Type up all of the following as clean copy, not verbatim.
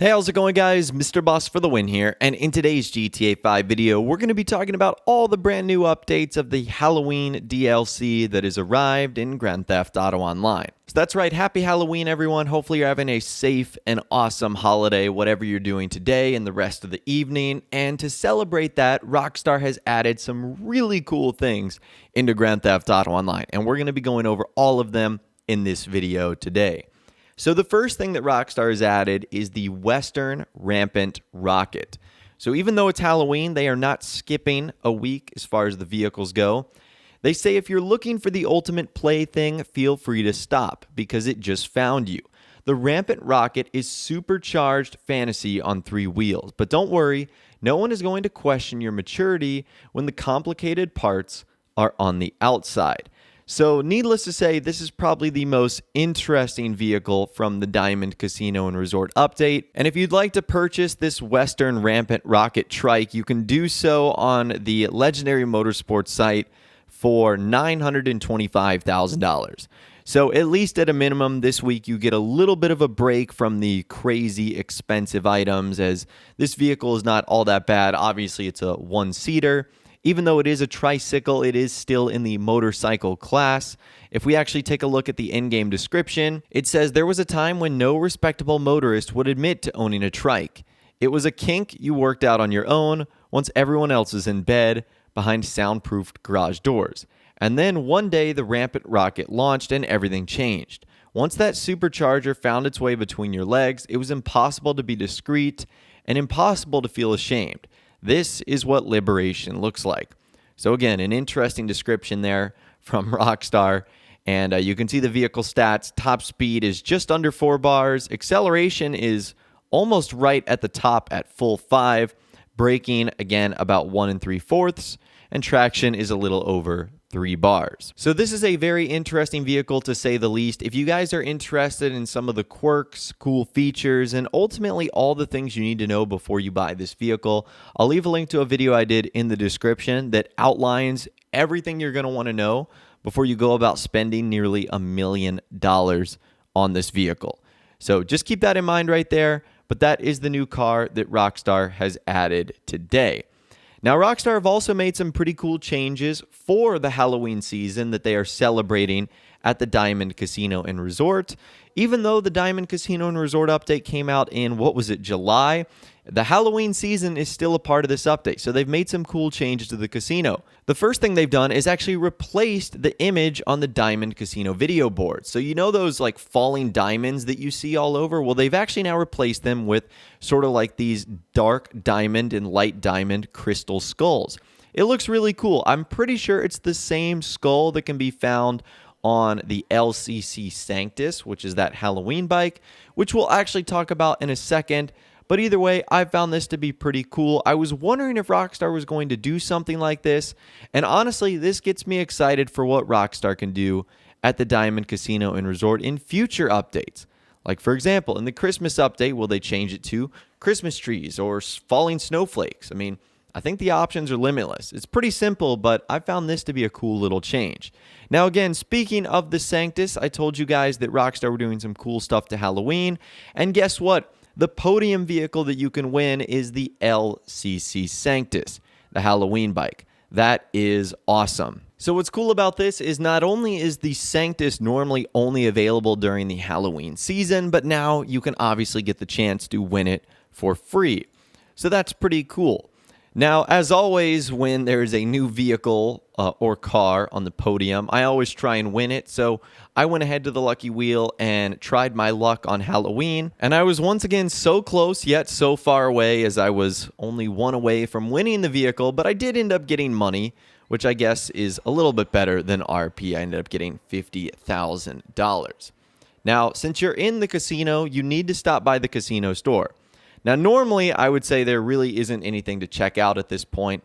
Hey, how's it going, guys? Mr. Boss for the win here, and in today's GTA 5 video, we're going to be talking about all the brand new updates of the Halloween DLC that has arrived in Grand Theft Auto Online. So that's right, happy Halloween, everyone. Hopefully you're having a safe and awesome holiday, whatever you're doing today and the rest of the evening. And to celebrate that, Rockstar has added some really cool things into Grand Theft Auto Online, and we're going to be going over all of them in this video today. So the first thing that Rockstar has added is the Western Rampant rocket. So even though it's Halloween, they are not skipping a week as far as the vehicles go. They say if you're looking for the ultimate plaything, feel free to stop because it just found you. The Rampant rocket is supercharged fantasy on 3 wheels. But don't worry, no one is going to question your maturity when the complicated parts are on the outside. So needless to say, this is probably the most interesting vehicle from the Diamond Casino and Resort update. And if you'd like to purchase this Western Rampant rocket trike, you can do so on the Legendary Motorsports site for $925,000. So at least at a minimum this week, you get a little bit of a break from the crazy expensive items, as this vehicle is not all that bad. Obviously, it's a one-seater. Even though it is a tricycle, it is still in the motorcycle class. If we actually take a look at the in-game description, it says there was a time when no respectable motorist would admit to owning a trike. It was a kink you worked out on your own once everyone else is in bed behind soundproofed garage doors. And then one day the Rampant rocket launched and everything changed. Once that supercharger found its way between your legs, it was impossible to be discreet and impossible to feel ashamed. This is what liberation looks like. So again, an interesting description there from Rockstar. And you can see the vehicle stats. Top speed is just under 4 bars. Acceleration is almost right at the top at full 5. Braking, again, about 1 3/4. And traction is a little over 3 bars. So this is a very interesting vehicle, to say the least. If you guys are interested in some of the quirks, cool features, and ultimately all the things you need to know before you buy this vehicle, I'll leave a link to a video I did in the description that outlines everything you're going to want to know before you go about spending nearly $1 million on this vehicle. So just keep that in mind right there. But that is the new car that Rockstar has added today. Now, Rockstar have also made some pretty cool changes for the Halloween season that they are celebrating at the Diamond Casino and Resort. Even though the Diamond Casino and Resort update came out in, July, the Halloween season is still a part of this update. So they've made some cool changes to the casino. The first thing they've done is actually replaced the image on the Diamond Casino video board. So you know those like falling diamonds that you see all over? Well, they've actually now replaced them with sort of like these dark diamond and light diamond crystal skulls. It looks really cool. I'm pretty sure it's the same skull that can be found on the LCC Sanctus, which is that Halloween bike, which we'll actually talk about in a second. But either way, I found this to be pretty cool. I was wondering if Rockstar was going to do something like this. And honestly, this gets me excited for what Rockstar can do at the Diamond Casino and Resort in future updates. Like, for example, in the Christmas update, will they change it to Christmas trees or falling snowflakes? I mean, I think the options are limitless. It's pretty simple, but I found this to be a cool little change. Now, again, speaking of the Sanctus, I told you guys that Rockstar were doing some cool stuff to Halloween. And guess what? The podium vehicle that you can win is the LCC Sanctus, the Halloween bike. That is awesome. So what's cool about this is not only is the Sanctus normally only available during the Halloween season, but now you can obviously get the chance to win it for free. So that's pretty cool. Now, as always, when there's a new vehicle or car on the podium, I always try and win it. So I went ahead to the lucky wheel and tried my luck on Halloween. And I was once again so close, yet so far away, as I was only 1 away from winning the vehicle. But I did end up getting money, which I guess is a little bit better than RP. I ended up getting $50,000. Now, since you're in the casino, you need to stop by the casino store. Now, normally, I would say there really isn't anything to check out at this point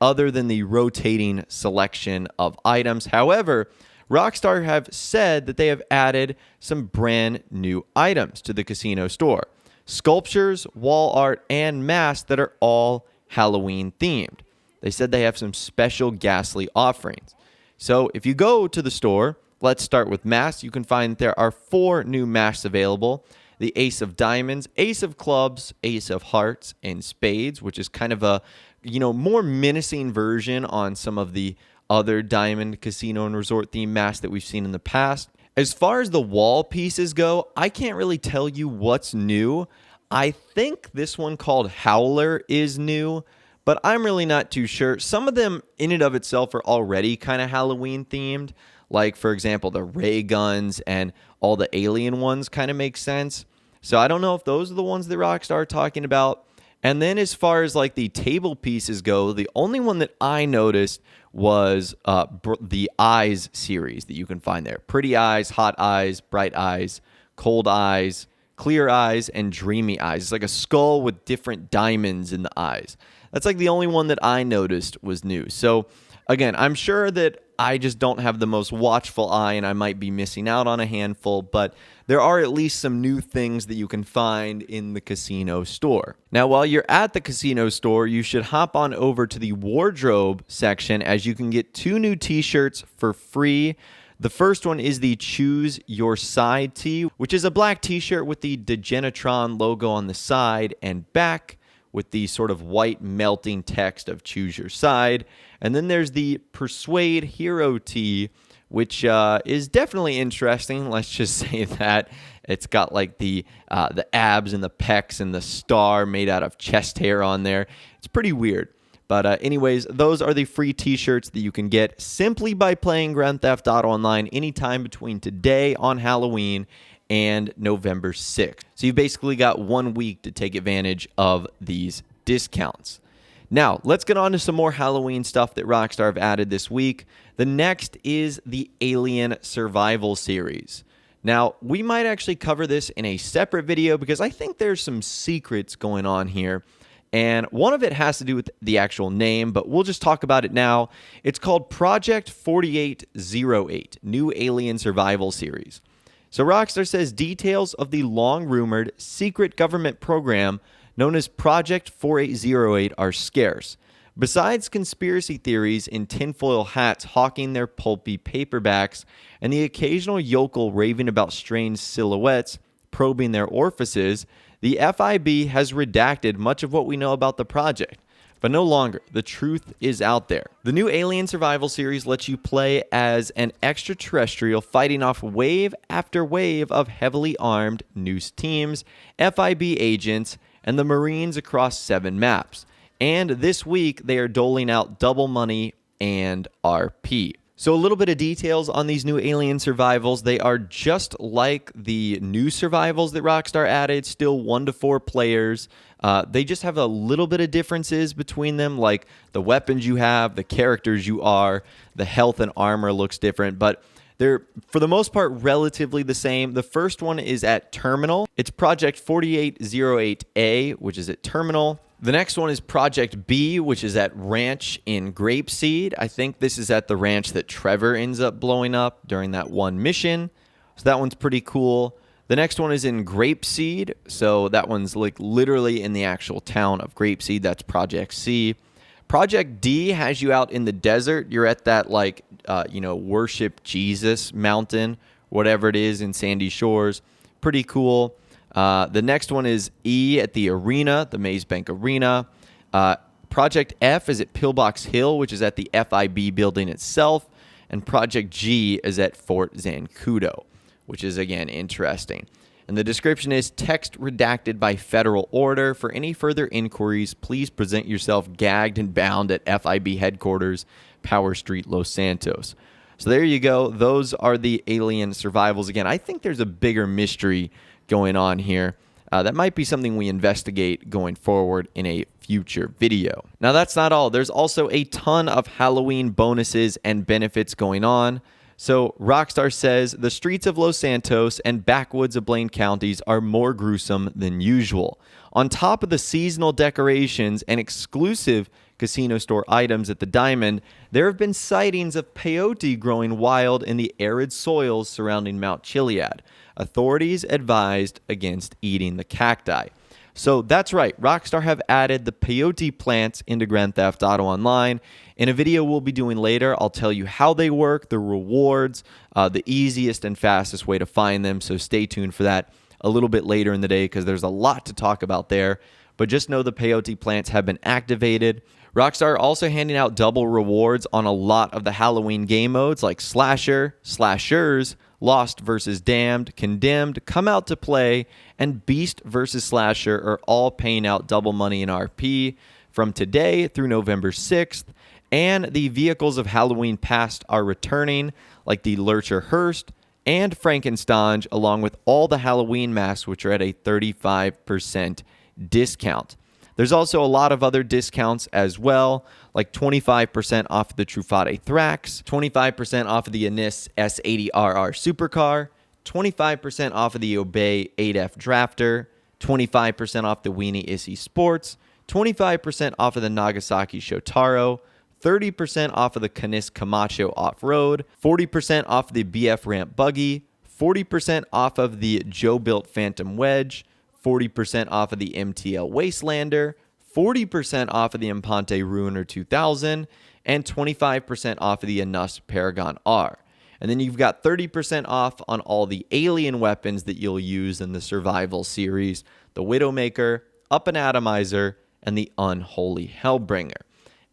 other than the rotating selection of items. However, Rockstar have said that they have added some brand new items to the casino store. Sculptures, wall art, and masks that are all Halloween themed. They said they have some special ghastly offerings. So if you go to the store, let's start with masks. You can find there are 4 new masks available. the ace of diamonds, ace of clubs, ace of hearts, and spades, which is kind of a, more menacing version on some of the other diamond casino and resort theme masks that we've seen in the past. As far as the wall pieces go, I can't really tell you what's new. I think this one called Howler is new, but I'm really not too sure. Some of them in and of itself are already kind of Halloween themed. Like, for example, the ray guns and all the alien ones kind of make sense. So I don't know if those are the ones that Rockstar are talking about. And then as far as like the table pieces go, the only one that I noticed was the Eyes series that you can find there. Pretty Eyes, Hot Eyes, Bright Eyes, Cold Eyes, Clear Eyes, and Dreamy Eyes. It's like a skull with different diamonds in the eyes. That's like the only one that I noticed was new. So again, I'm sure that I just don't have the most watchful eye and I might be missing out on a handful, but there are at least some new things that you can find in the casino store. Now, while you're at the casino store, you should hop on over to the wardrobe section as you can get 2 new t-shirts for free. The first one is the Choose Your Side tee, which is a black t-shirt with the Degenitron logo on the side and back, with the sort of white melting text of Choose Your Side. And then there's the Persuade Hero tee, which is definitely interesting. Let's just say that. It's got like the abs and the pecs and the star made out of chest hair on there. It's pretty weird. But anyways, those are the free t-shirts that you can get simply by playing Grand Theft Auto Online anytime between today on Halloween and November 6th. So you've basically got 1 week to take advantage of these discounts. Now, let's get on to some more Halloween stuff that Rockstar have added this week. The next is the Alien Survival Series. Now, we might actually cover this in a separate video because I think there's some secrets going on here. And one of it has to do with the actual name, but we'll just talk about it now. It's called Project 4808, New Alien Survival Series. So Rockstar says details of the long-rumored secret government program known as Project 4808 are scarce. Besides conspiracy theories in tinfoil hats hawking their pulpy paperbacks and the occasional yokel raving about strange silhouettes probing their orifices, the FIB has redacted much of what we know about the project. But no longer. The truth is out there. The new Alien Survival Series lets you play as an extraterrestrial fighting off wave after wave of heavily armed Noose teams, FIB agents, and the Marines across 7 maps. And this week, they are doling out double money and RP. So a little bit of details on these new Alien Survivals. They are just like the new Survivals that Rockstar added, still 1 to 4 players. They just have a little bit of differences between them, like the weapons you have, the characters you are, the health and armor looks different, but they're, for the most part, relatively the same. The first one is at Terminal. It's Project 4808A, which is at Terminal. The next one is Project B, which is at Ranch in Grapeseed. I think this is at the ranch that Trevor ends up blowing up during that one mission. So that one's pretty cool. The next one is in Grapeseed. So that one's like literally in the actual town of Grapeseed. That's Project C. Project D has you out in the desert. You're at that worship Jesus mountain, whatever it is in Sandy Shores. Pretty cool. The next one is E at the arena, the Maze Bank Arena. Project F is at Pillbox Hill, which is at the FIB building itself. And Project G is at Fort Zancudo, which is, again, interesting. And the description is text redacted by federal order. For any further inquiries, please present yourself gagged and bound at FIB headquarters, Power Street, Los Santos. So there you go. Those are the Alien Survivals. Again, I think there's a bigger mystery going on here. That might be something we investigate going forward in a future video. Now, that's not all. There's also a ton of Halloween bonuses and benefits going on. So Rockstar says the streets of Los Santos and backwoods of Blaine counties are more gruesome than usual. On top of the seasonal decorations and exclusive casino store items at the Diamond, there have been sightings of peyote growing wild in the arid soils surrounding Mount Chiliad. Authorities advised against eating the cacti. So that's right, Rockstar have added the Peyote Plants into Grand Theft Auto Online. In a video we'll be doing later, I'll tell you how they work, the rewards, the easiest and fastest way to find them, so stay tuned for that. a little bit later in the day because there's a lot to talk about there. But just know the Peyote Plants have been activated. Rockstar also handing out double rewards on a lot of the Halloween game modes like Slasher, Slashers, Lost vs. Damned, Condemned, Come Out to Play, and Beast vs. Slasher are all paying out double money in RP from today through November 6th. And the vehicles of Halloween past are returning, like the Lurcher Hearst and Frankenstein, along with all the Halloween masks, which are at a 35% discount. There's also a lot of other discounts as well, like 25% off the Truffaut Thrax, 25% off of the Anis S80RR Supercar, 25% off of the Obey 8F Drafter, 25% off the Weenie Issy Sports, 25% off of the Nagasaki Shotaro, 30% off of the Canis Camacho Off-Road, 40% off of the BF Ramp Buggy, 40% off of the Joe Built Phantom Wedge, 40% off of the MTL Wastelander, 40% off of the Impante Ruiner 2000, and 25% off of the Anus Paragon R. And then you've got 30% off on all the alien weapons that you'll use in the Survival series, the Widowmaker, Up and Atomizer, and the Unholy Hellbringer.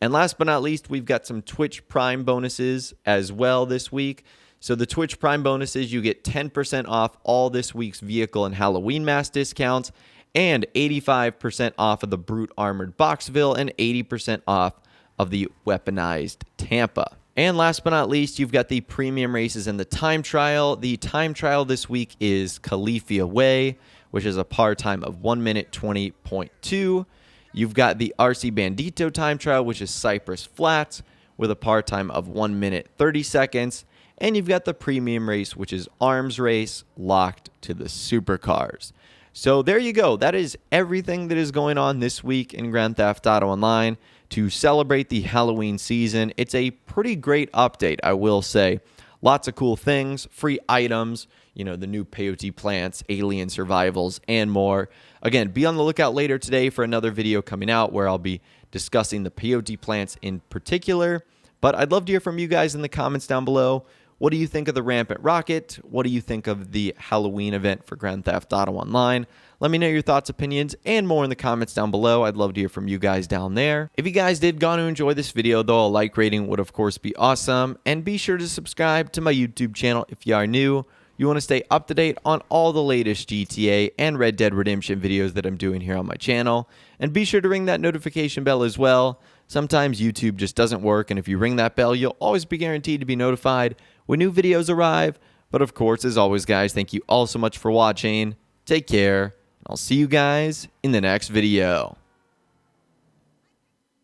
And last but not least, we've got some Twitch Prime bonuses as well this week. So the Twitch Prime bonuses, you get 10% off all this week's vehicle and Halloween mask discounts, and 85% off of the Brute Armored Boxville, and 80% off of the Weaponized Tampa. And last but not least, you've got the premium races and the time trial. The time trial this week is Califia Way, which is a par time of 1 minute 20.2. You've got the RC Bandito time trial, which is Cypress Flats, with a par time of 1 minute 30 seconds. And you've got the premium race, which is Arms Race, locked to the supercars. So there you go. That is everything that is going on this week in Grand Theft Auto Online to celebrate the Halloween season. It's a pretty great update, I will say. Lots of cool things, free items, the new Peyote Plants, alien survivals, and more. Again, be on the lookout later today for another video coming out where I'll be discussing the Peyote Plants in particular. But I'd love to hear from you guys in the comments down below. What do you think of the Rampant Rocket? What do you think of the Halloween event for Grand Theft Auto Online? Let me know your thoughts, opinions, and more in the comments down below. I'd love to hear from you guys down there. If you guys did go to enjoy this video, though, a like rating would, of course, be awesome. And be sure to subscribe to my YouTube channel if you are new. You want to stay up to date on all the latest GTA and Red Dead Redemption videos that I'm doing here on my channel. And be sure to ring that notification bell as well. Sometimes YouTube just doesn't work, and if you ring that bell, you'll always be guaranteed to be notified when new videos arrive. But of course, as always, guys, thank you all so much for watching. Take care, and I'll see you guys in the next video.